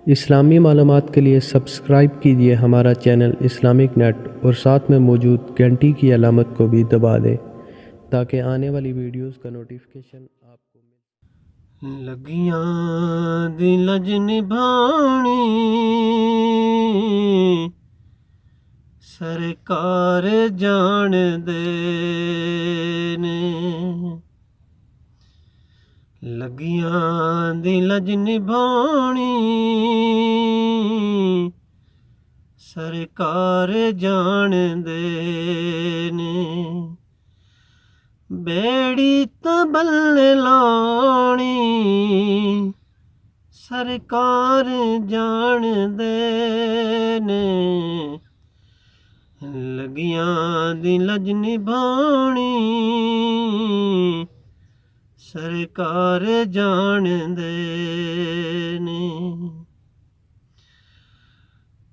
इस्लामी मालूमात के लिए सब्सक्राइब कीजिए हमारा चैनल इस्लामिक नेट और साथ में मौजूद घंटी की अलामत को भी दबा दें ताकि आने वाली वीडियोस का नोटिफिकेशन आपको मिले। लगियां दी लज निभाणी सरकार जान दे ने, लगियां दी लज निभाणी सरकार जान दे ने, बेड़ी तबल्ले लानी सरकार जान दे ने, लगियां दी लज निभानी सरकार जान दे ने।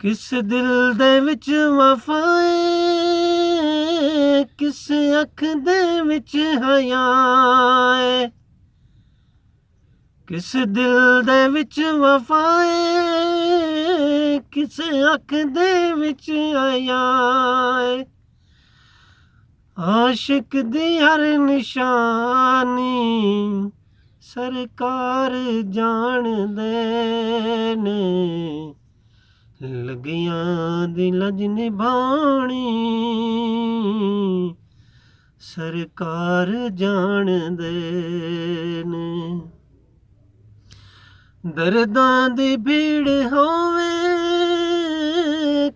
किस दिल दे विच वफाए किस अख दे विच हयाए, किस दिल दे विच वफाए किस अख दे विच हयाए, आशिक दी हर निशानी सरकार जान दे ने, लगियां दी लज निभानी सरकार जान दे ने। दर्दां दी भीड़ होवे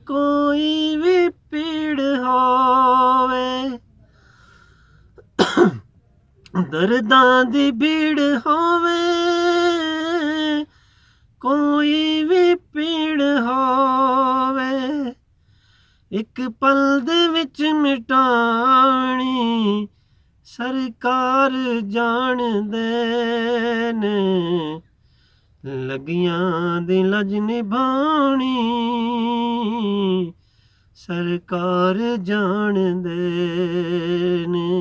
कोई भी पीड़ होवे, दर्दां दी भीड़ होवे कोई भी पीड़ होवे, एक पल दे विच मिटानी सरकार जान दे ने, लगियां दी लज निभानी सरकार जान दे ने।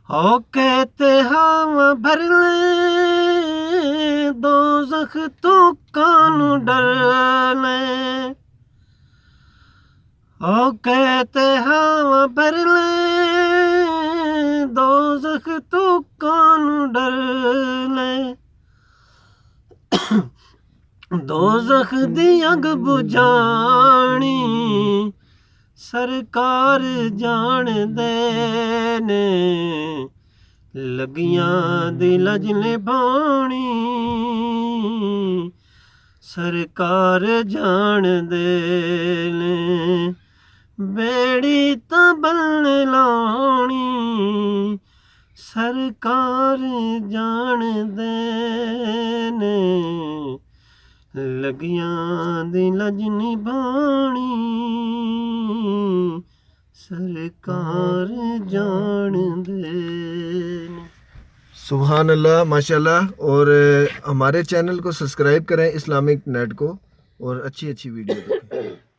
होके ते हवा भर ले दोज़ख तो कानू डर ले, होके ते हवा भर ले दोज़ख तो कानू डर ले, दोज़ख दी अग बुझानी सरकार जान दे ने, लगियां दी लज निभानी सरकार जान दे ने, बेड़ी तबल्ले लानी सरकार जान दे ने, लगियां दी लज निभानी सरकार जान दे। सुभान अल्लाह, माशाल्लाह। और हमारे चैनल को सब्सक्राइब करें इस्लामिक नेट को और अच्छी अच्छी वीडियो देखें।